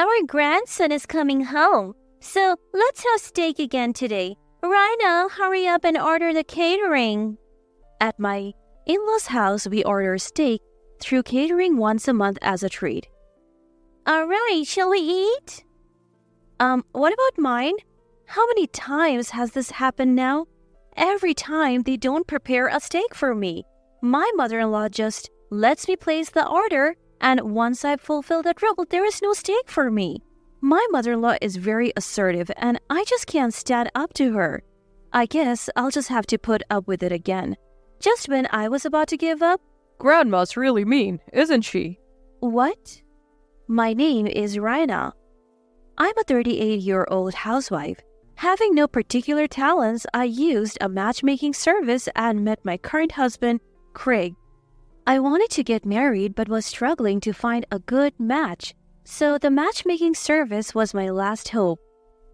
Our grandson is coming home, so let's have steak again today. Rhino, hurry up and order the catering. At my in-laws' house, we order steak through catering once a month as a treat. All right, shall we eat? What about mine? How many times has this happened now? Every time they don't prepare a steak for me. My mother-in-law just lets me place the order, and once I've fulfilled that role, there is no steak for me. My mother-in-law is very assertive, and I just can't stand up to her. I guess I'll just have to put up with it again. Just when I was about to give up, Grandma's really mean, isn't she? What? My name is Raina. I'm a 38-year-old housewife. Having no particular talents, I used a matchmaking service and met my current husband, Craig. I wanted to get married but was struggling to find a good match, so the matchmaking service was my last hope.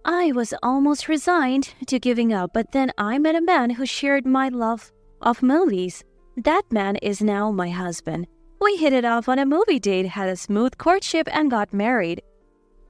I was almost resigned to giving up, but then I met a man who shared my love of movies. That man is now my husband. We hit it off on a movie date, had a smooth courtship, and got married.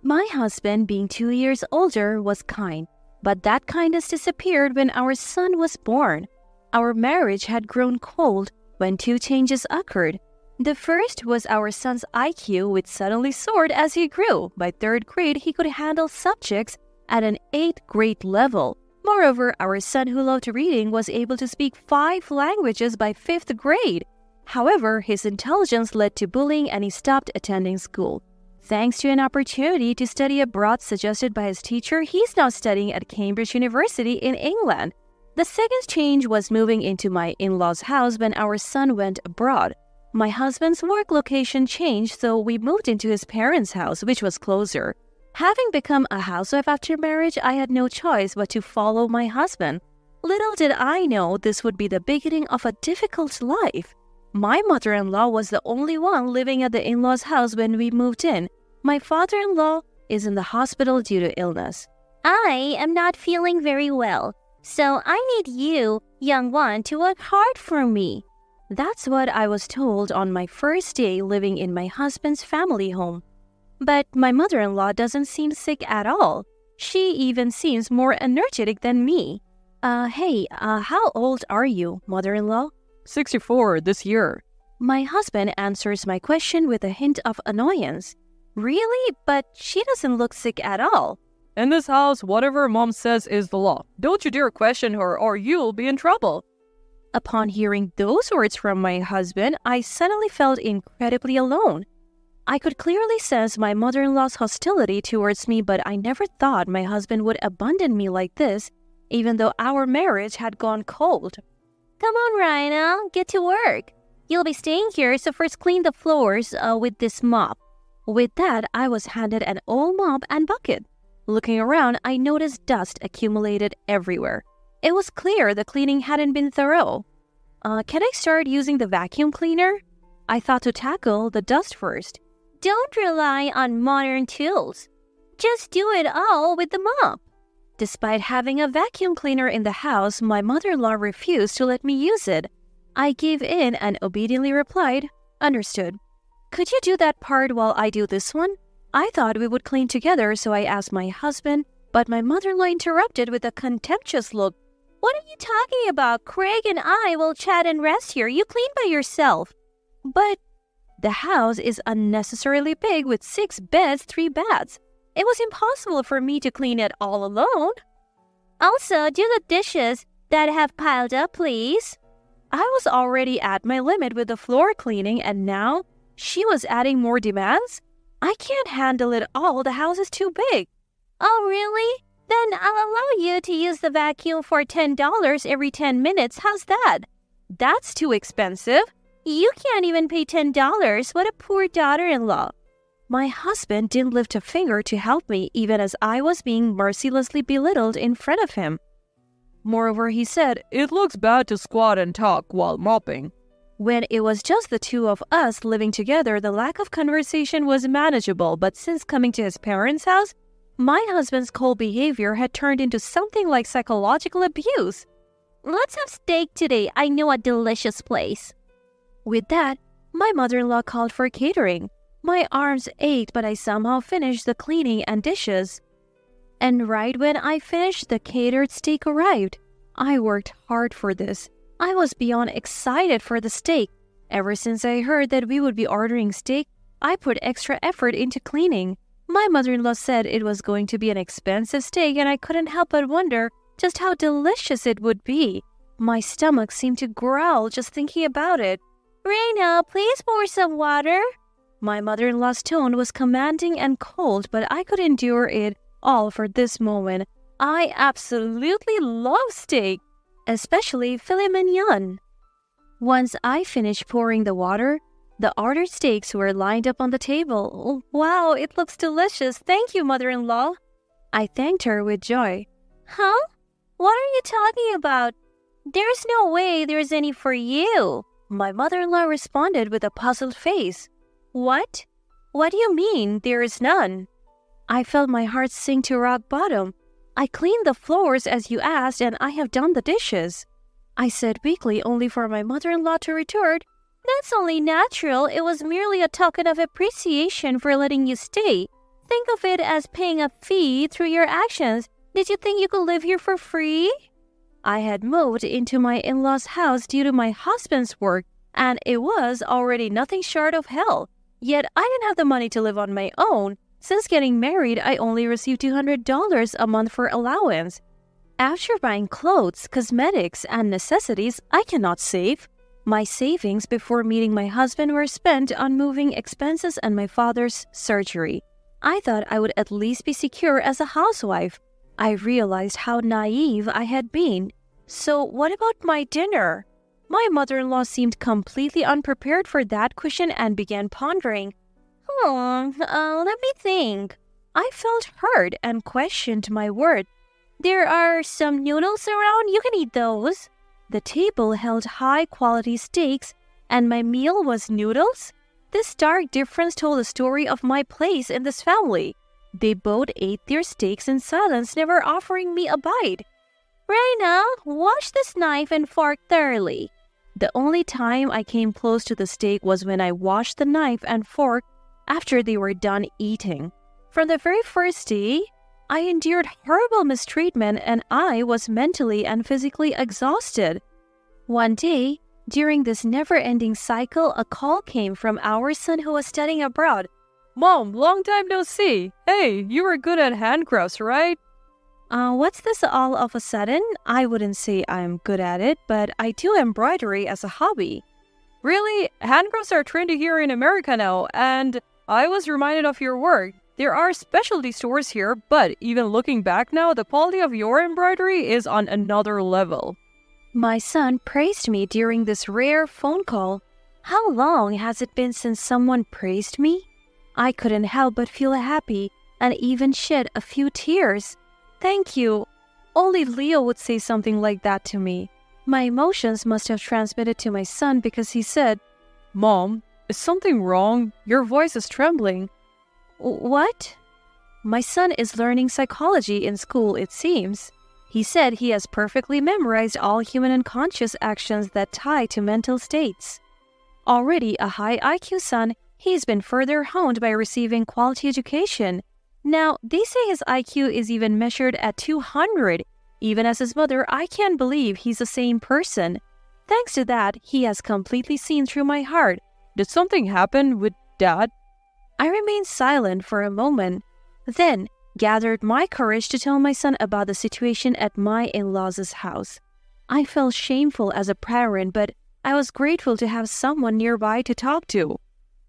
My husband, being 2 years older, was kind, but that kindness disappeared when our son was born. Our marriage had grown cold when two changes occurred. The first was our son's IQ, which suddenly soared as he grew. By third grade, he could handle subjects at an 8th grade level. Moreover, our son, who loved reading, was able to speak 5 languages by 5th grade. However, his intelligence led to bullying and he stopped attending school. Thanks to an opportunity to study abroad suggested by his teacher, he's now studying at Cambridge University in England. The second change was moving into my in-laws' house when our son went abroad. My husband's work location changed, so we moved into his parents' house, which was closer. Having become a housewife after marriage, I had no choice but to follow my husband. Little did I know this would be the beginning of a difficult life. My mother-in-law was the only one living at the in-laws' house when we moved in. My father-in-law is in the hospital due to illness. I am not feeling very well, so I need you, young one, to work hard for me. That's what I was told on my first day living in my husband's family home. But my mother-in-law doesn't seem sick at all. She even seems more energetic than me. How old are you, mother-in-law? 64 this year. My husband answers my question with a hint of annoyance. Really? But she doesn't look sick at all. In this house, whatever mom says is the law. Don't you dare question her or you'll be in trouble. Upon hearing those words from my husband, I suddenly felt incredibly alone. I could clearly sense my mother-in-law's hostility towards me, but I never thought my husband would abandon me like this, even though our marriage had gone cold. Come on, Rhino, get to work. You'll be staying here, so first clean the floors with this mop. With that, I was handed an old mop and bucket. Looking around, I noticed dust accumulated everywhere. It was clear the cleaning hadn't been thorough. Can I start using the vacuum cleaner? I thought to tackle the dust first. Don't rely on modern tools. Just do it all with the mop. Despite having a vacuum cleaner in the house, my mother-in-law refused to let me use it. I gave in and obediently replied, "Understood. Could you do that part while I do this one?" I thought we would clean together, so I asked my husband, but my mother-in-law interrupted with a contemptuous look. What are you talking about? Craig and I will chat and rest here. You clean by yourself. But the house is unnecessarily big with 6 beds, 3 baths. It was impossible for me to clean it all alone. Also, do the dishes that have piled up, please. I was already at my limit with the floor cleaning, and now she was adding more demands? I can't handle it all. The house is too big. Oh, really? Then I'll allow you to use the vacuum for $10 every 10 minutes. How's that? That's too expensive. You can't even pay $10. What a poor daughter-in-law. My husband didn't lift a finger to help me, even as I was being mercilessly belittled in front of him. Moreover, he said, "It looks bad to squat and talk while mopping." When it was just the two of us living together, the lack of conversation was manageable, but since coming to his parents' house, my husband's cold behavior had turned into something like psychological abuse. Let's have steak today. I know a delicious place. With that, my mother-in-law called for catering. My arms ached, but I somehow finished the cleaning and dishes. And right when I finished, the catered steak arrived. I worked hard for this. I was beyond excited for the steak. Ever since I heard that we would be ordering steak, I put extra effort into cleaning. My mother-in-law said it was going to be an expensive steak, and I couldn't help but wonder just how delicious it would be. My stomach seemed to growl just thinking about it. Reina, please pour some water. My mother-in-law's tone was commanding and cold, but I could endure it all for this moment. I absolutely love steak, especially filet mignon. Once I finished pouring the water, the ordered steaks were lined up on the table. Wow, it looks delicious. Thank you, mother-in-law. I thanked her with joy. Huh? What are you talking about? There's no way there's any for you. My mother-in-law responded with a puzzled face. What? What do you mean there is none? I felt my heart sink to rock bottom. I cleaned the floors as you asked, and I have done the dishes. I said weakly, only for my mother-in-law to retort, That's only natural. It was merely a token of appreciation for letting you stay. Think of it as paying a fee through your actions. Did you think you could live here for free? I had moved into my in-laws' house due to my husband's work, and it was already nothing short of hell. Yet I didn't have the money to live on my own. Since getting married, I only received $200 a month for allowance. After buying clothes, cosmetics, and necessities, I cannot save. My savings before meeting my husband were spent on moving expenses and my father's surgery. I thought I would at least be secure as a housewife. I realized how naive I had been. So what about my dinner? My mother-in-law seemed completely unprepared for that question and began pondering. Let me think. I felt hurt and questioned my word. There are some noodles around. You can eat those. The table held high-quality steaks, and my meal was noodles? This stark difference told the story of my place in this family. They both ate their steaks in silence, never offering me a bite. Reina, wash this knife and fork thoroughly. The only time I came close to the steak was when I washed the knife and fork after they were done eating. From the very first day, I endured horrible mistreatment, and I was mentally and physically exhausted. One day, during this never-ending cycle, a call came from our son who was studying abroad. Mom, long time no see. Hey, you were good at handcrafts, right? What's this all of a sudden? I wouldn't say I'm good at it, but I do embroidery as a hobby. Really? Handcrafts are trendy here in America now, and I was reminded of your work. There are specialty stores here, but even looking back now, the quality of your embroidery is on another level. My son praised me during this rare phone call. How long has it been since someone praised me? I couldn't help but feel happy and even shed a few tears. Thank you. Only Leo would say something like that to me. My emotions must have transmitted to my son because he said, Mom, is something wrong? Your voice is trembling. What? My son is learning psychology in school, it seems. He said he has perfectly memorized all human unconscious actions that tie to mental states. Already a high IQ son, he's been further honed by receiving quality education. Now, they say his IQ is even measured at 200. Even as his mother, I can't believe he's the same person. Thanks to that, he has completely seen through my heart. Did something happen with Dad? I remained silent for a moment, then gathered my courage to tell my son about the situation at my in-laws' house. I felt shameful as a parent, but I was grateful to have someone nearby to talk to.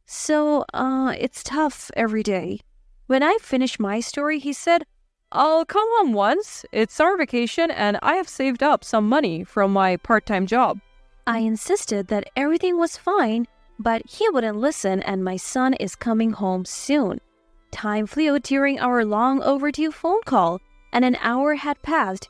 So, it's tough every day. When I finished my story, he said, I'll come home once. It's our vacation and I have saved up some money from my part-time job. I insisted that everything was fine, but he wouldn't listen, and my son is coming home soon. Time flew during our long overdue phone call, and an hour had passed.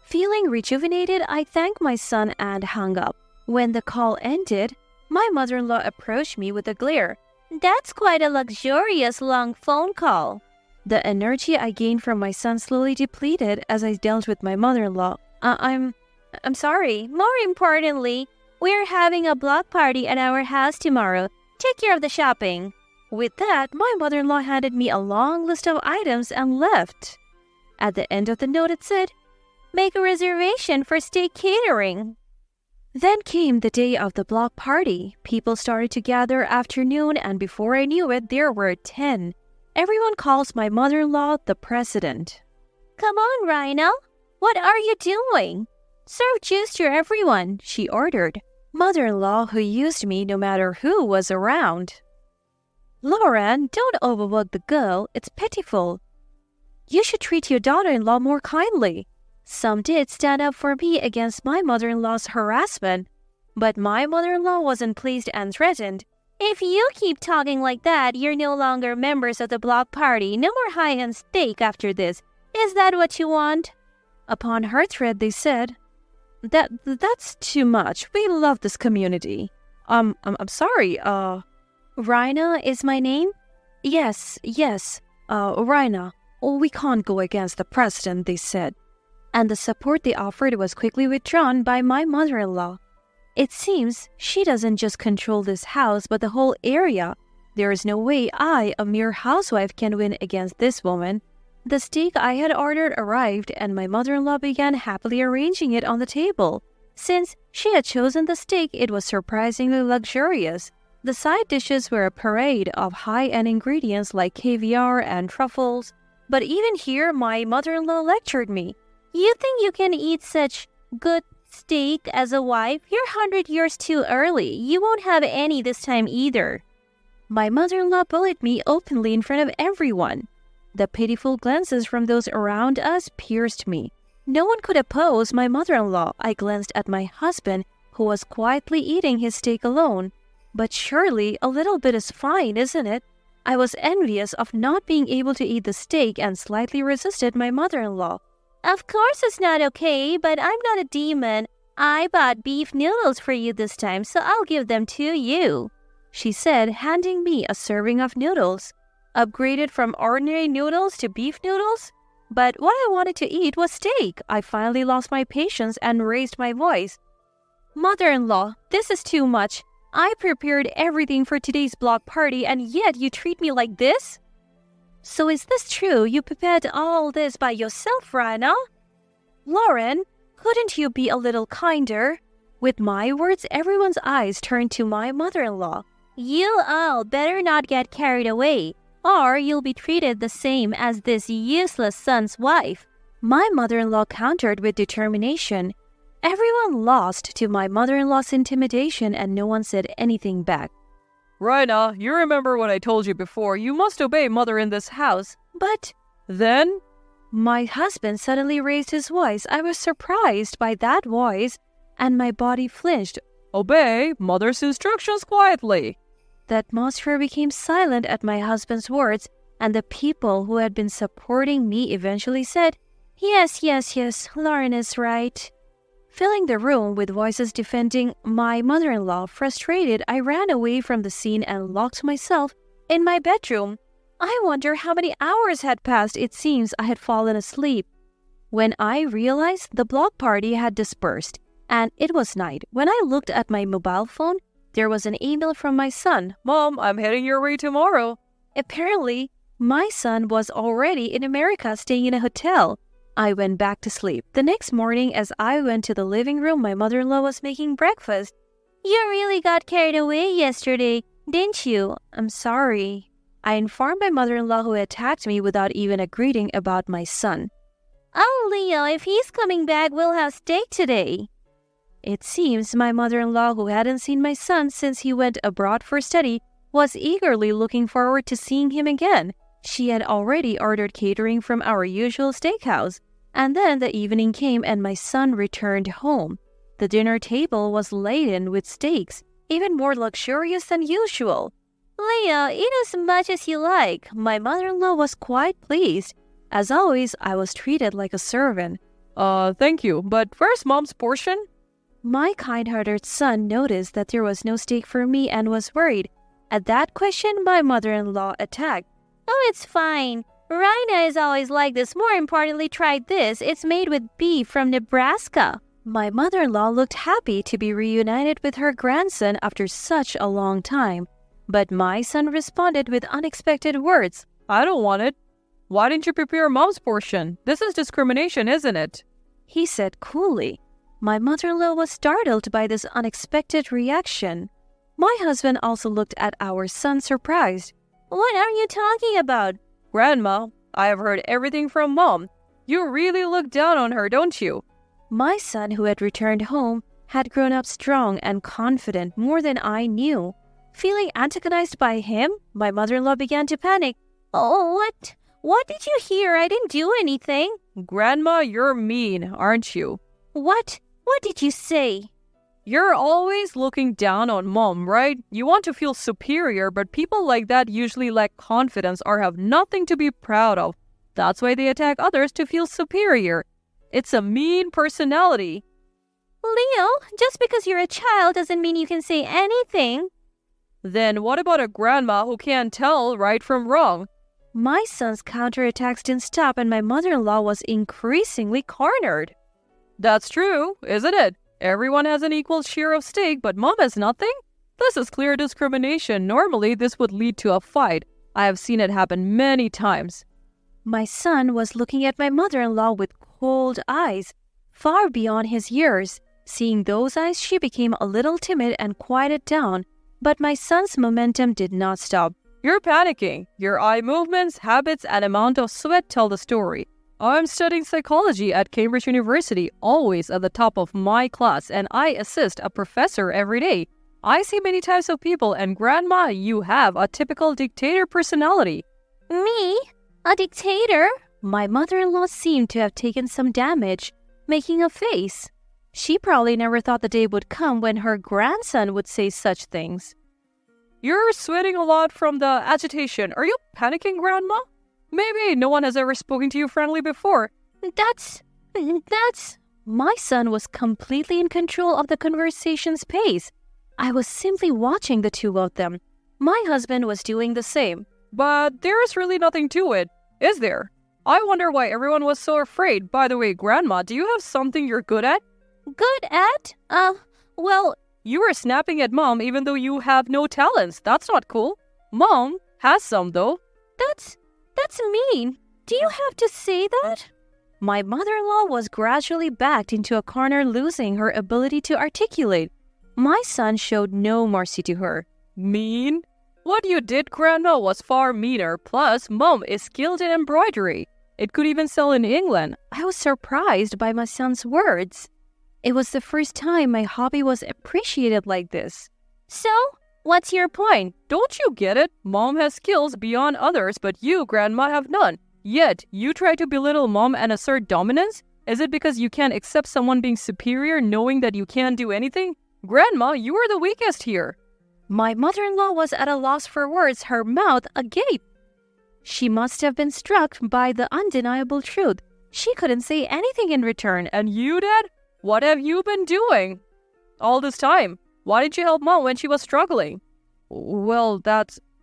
Feeling rejuvenated, I thanked my son and hung up. When the call ended, my mother-in-law approached me with a glare. That's quite a luxurious long phone call. The energy I gained from my son slowly depleted as I dealt with my mother-in-law. I'm sorry. More importantly, we're having a block party at our house tomorrow. Take care of the shopping. With that, my mother-in-law handed me a long list of items and left. At the end of the note it said, "Make a reservation for steak catering." Then came the day of the block party. People started to gather afternoon, and before I knew it, there were 10. Everyone calls my mother-in-law the president. "Come on, Rhino. What are you doing? Serve juice to everyone," she ordered. Mother-in-law who used me no matter who was around. "Lauren, don't overwork the girl. It's pitiful. You should treat your daughter-in-law more kindly." Some did stand up for me against my mother-in-law's harassment, but my mother-in-law wasn't pleased and threatened. "If you keep talking like that, you're no longer members of the block party. No more high-end steak after this. Is that what you want?" Upon her threat, they said, That's too much. We love this community." I'm sorry, Rhina is my name? Yes, Rhina. We can't go against the president, they said. And the support they offered was quickly withdrawn by my mother-in-law. It seems she doesn't just control this house, but the whole area. There is no way I, a mere housewife, can win against this woman. The steak I had ordered arrived, and my mother-in-law began happily arranging it on the table. Since she had chosen the steak, it was surprisingly luxurious. The side dishes were a parade of high-end ingredients like caviar and truffles. But even here, my mother-in-law lectured me. "You think you can eat such good steak as a wife? You're 100 years too early. You won't have any this time either." My mother-in-law bullied me openly in front of everyone. The pitiful glances from those around us pierced me. No one could oppose my mother-in-law. I glanced at my husband, who was quietly eating his steak alone. But surely a little bit is fine, isn't it? I was envious of not being able to eat the steak and slightly resisted my mother-in-law. "Of course it's not okay, but I'm not a demon. I bought beef noodles for you this time, so I'll give them to you," she said, handing me a serving of noodles. Upgraded from ordinary noodles to beef noodles? But what I wanted to eat was steak. I finally lost my patience and raised my voice. "Mother-in-law, this is too much. I prepared everything for today's block party, and yet you treat me like this?" "So is this true? You prepared all this by yourself, Rhina?" "Lauren, couldn't you be a little kinder?" With my words, everyone's eyes turned to my mother-in-law. "You all better not get carried away, or you'll be treated the same as this useless son's wife." My mother-in-law countered with determination. Everyone lost to my mother-in-law's intimidation, and no one said anything back. "Rhina, you remember what I told you before. You must obey mother in this house." "But..." "Then?" My husband suddenly raised his voice. I was surprised by that voice, and my body flinched. "Obey mother's instructions quietly." The atmosphere became silent at my husband's words, and the people who had been supporting me eventually said, Yes, Lauren is right." Filling the room with voices defending my mother-in-law, frustrated, I ran away from the scene and locked myself in my bedroom. I wonder how many hours had passed. It seems I had fallen asleep. When I realized, the block party had dispersed, and it was night. When I looked at my mobile phone, there was an email from my son. "Mom, I'm heading your way tomorrow." Apparently, my son was already in America staying in a hotel. I went back to sleep. The next morning, as I went to the living room, my mother-in-law was making breakfast. "You really got carried away yesterday, didn't you?" "I'm sorry." I informed my mother-in-law, who attacked me without even a greeting, about my son. "Oh, Leo, if he's coming back, we'll have steak today." It seems my mother-in-law, who hadn't seen my son since he went abroad for study, was eagerly looking forward to seeing him again. She had already ordered catering from our usual steakhouse, and then the evening came and my son returned home. The dinner table was laden with steaks, even more luxurious than usual. "Leo, eat as much as you like." My mother-in-law was quite pleased. As always, I was treated like a servant. Thank you, but where's Mom's portion?" My kind-hearted son noticed that there was no steak for me and was worried. At that question, my mother-in-law attacked. "Oh, it's fine. Rhina is always like this. More importantly, try this. It's made with beef from Nebraska." My mother-in-law looked happy to be reunited with her grandson after such a long time. But my son responded with unexpected words. I don't want it. Why didn't you prepare mom's portion? This is discrimination, isn't it? He said coolly. My mother-in-law was startled by this unexpected reaction. My husband also looked at our son surprised. What are you talking about? Grandma, I have heard everything from mom. You really look down on her, don't you? My son, who had returned home, had grown up strong and confident more than I knew. Feeling antagonized by him, my mother-in-law began to panic. Oh, what? What did you hear? I didn't do anything. Grandma, you're mean, aren't you? What? What did you say? You're always looking down on mom, right? You want to feel superior, but people like that usually lack confidence or have nothing to be proud of. That's why they attack others to feel superior. It's a mean personality. Leo, just because you're a child doesn't mean you can say anything. Then what about a grandma who can't tell right from wrong? My son's counterattacks didn't stop and my mother-in-law was increasingly cornered. That's true, isn't it? Everyone has an equal share of stake, but mom has nothing? This is clear discrimination. Normally, this would lead to a fight. I have seen it happen many times. My son was looking at my mother-in-law with cold eyes, far beyond his years. Seeing those eyes, she became a little timid and quieted down, but my son's momentum did not stop. You're panicking. Your eye movements, habits, and amount of sweat tell the story. I'm studying psychology at Cambridge University, always at the top of my class, and I assist a professor every day. I see many types of people, and Grandma, you have a typical dictator personality. Me? A dictator? My mother-in-law seemed to have taken some damage, making a face. She probably never thought the day would come when her grandson would say such things. You're sweating a lot from the agitation. Are you panicking, Grandma? Maybe no one has ever spoken to you friendly before. That's... My son was completely in control of the conversation's pace. I was simply watching the two of them. My husband was doing the same. But there's really nothing to it, is there? I wonder why everyone was so afraid. By the way, Grandma, do you have something you're good at? Good at? Well... You were snapping at mom even though you have no talents. That's not cool. Mom has some, though. That's mean. Do you have to say that? My mother-in-law was gradually backed into a corner, losing her ability to articulate. My son showed no mercy to her. Mean? What you did, Grandma, was far meaner. Plus, mom is skilled in embroidery. It could even sell in England. I was surprised by my son's words. It was the first time my hobby was appreciated like this. So, what's your point? Don't you get it? Mom has skills beyond others, but you, Grandma, have none. Yet, you try to belittle mom and assert dominance? Is it because you can't accept someone being superior knowing that you can't do anything? Grandma, you are the weakest here. My mother-in-law was at a loss for words, her mouth agape. She must have been struck by the undeniable truth. She couldn't say anything in return. And you, Dad? What have you been doing all this time? Why didn't you help mom when she was struggling? Well,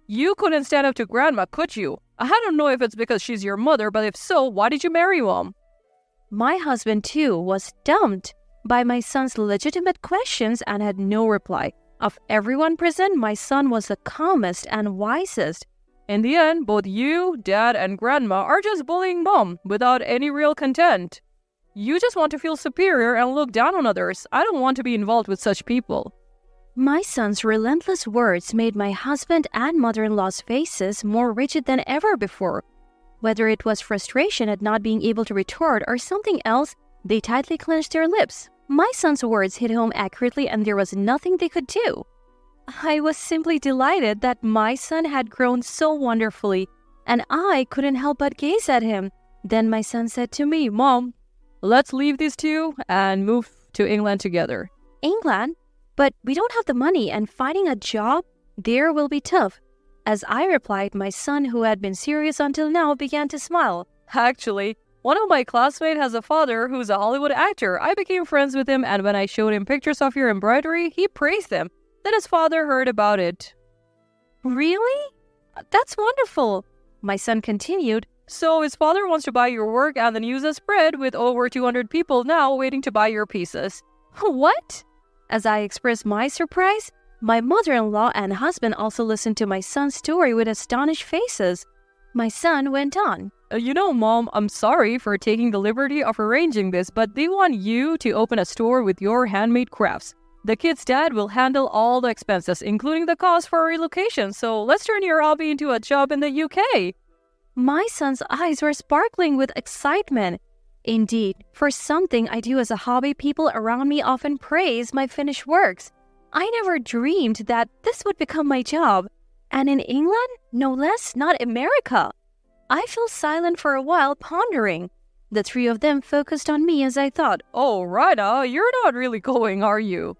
you couldn't stand up to Grandma, could you? I don't know if it's because she's your mother, but if so, why did you marry mom? My husband, too, was stumped by my son's legitimate questions and had no reply. Of everyone present, my son was the calmest and wisest. In the end, both you, Dad, and Grandma are just bullying mom without any real content. You just want to feel superior and look down on others. I don't want to be involved with such people. My son's relentless words made my husband and mother-in-law's faces more rigid than ever before. Whether it was frustration at not being able to retort or something else, they tightly clenched their lips. My son's words hit home accurately and there was nothing they could do. I was simply delighted that my son had grown so wonderfully, and I couldn't help but gaze at him. Then my son said to me, "Mom, let's leave these two and move to England together." England? But we don't have the money and finding a job there will be tough. As I replied, my son, who had been serious until now, began to smile. Actually, one of my classmates has a father who's a Hollywood actor. I became friends with him, and when I showed him pictures of your embroidery, he praised them. Then his father heard about it. Really? That's wonderful. My son continued. So his father wants to buy your work, and the news has spread with over 200 people now waiting to buy your pieces. What? As I expressed my surprise, My mother-in-law and husband also listened to my son's story with astonished faces. My son went on. Mom, I'm sorry for taking the liberty of arranging this, but they want you to open a store with your handmade crafts. The kid's dad will handle all the expenses, including the cost for relocation, so let's turn your hobby into a job in the UK. My son's eyes were sparkling with excitement. Indeed, for something I do as a hobby, people around me often praise my finished works. I never dreamed that this would become my job. And in England? No less, not America. I fell silent for a while, pondering. The three of them focused on me as I thought, Oh, Rhina, you're not really going, are you?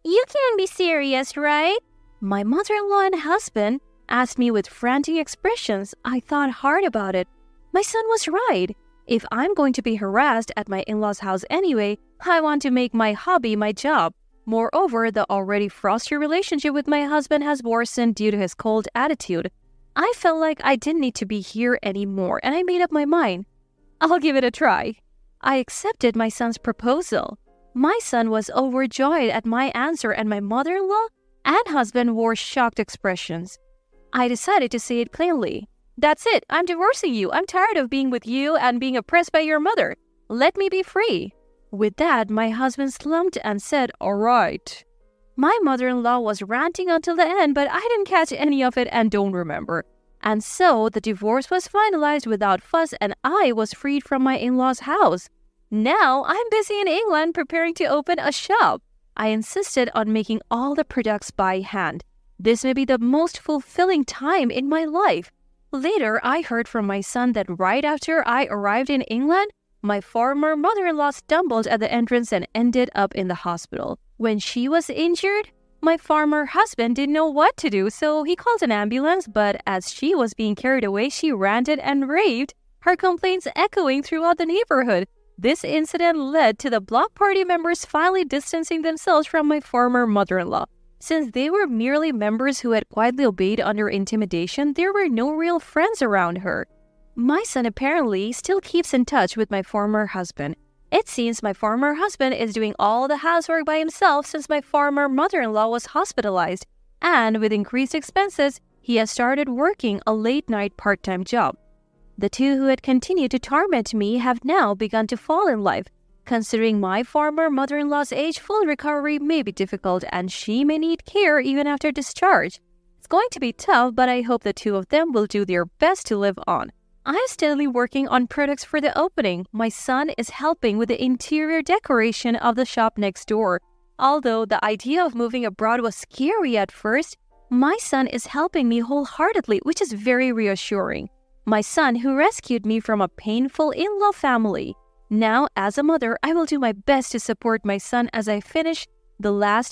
You can't be serious, right? My mother-in-law and husband asked me with frantic expressions. I thought hard about it. My son was right. If I'm going to be harassed at my in-laws' house anyway, I want to make my hobby my job. Moreover, the already frosty relationship with my husband has worsened due to his cold attitude. I felt like I didn't need to be here anymore, and I made up my mind. I'll give it a try. I accepted my son's proposal. My son was overjoyed at my answer, and my mother-in-law and husband wore shocked expressions. I decided to say it plainly. That's it, I'm divorcing you. I'm tired of being with you and being oppressed by your mother. Let me be free. With that, my husband slumped and said, All right. My mother-in-law was ranting until the end, but I didn't catch any of it and don't remember. And so the divorce was finalized without fuss and I was freed from my in-laws' house. Now I'm busy in England preparing to open a shop. I insisted on making all the products by hand. This may be the most fulfilling time in my life. Later, I heard from my son that right after I arrived in England, my former mother-in-law stumbled at the entrance and ended up in the hospital. When she was injured, my former husband didn't know what to do, so he called an ambulance, but as she was being carried away, she ranted and raved, her complaints echoing throughout the neighborhood. This incident led to the block party members finally distancing themselves from my former mother-in-law. Since they were merely members who had quietly obeyed under intimidation, there were no real friends around her. My son apparently still keeps in touch with my former husband. It seems my former husband is doing all the housework by himself since my former mother-in-law was hospitalized. And with increased expenses, he has started working a late-night part-time job. The two who had continued to torment me have now begun to fall in love. Considering my former mother-in-law's age, full recovery may be difficult and she may need care even after discharge. It's going to be tough, but I hope the two of them will do their best to live on. I am steadily working on products for the opening. My son is helping with the interior decoration of the shop next door. Although the idea of moving abroad was scary at first, my son is helping me wholeheartedly, which is very reassuring. My son who rescued me from a painful in-law family. Now, as a mother, I will do my best to support my son as I finish the last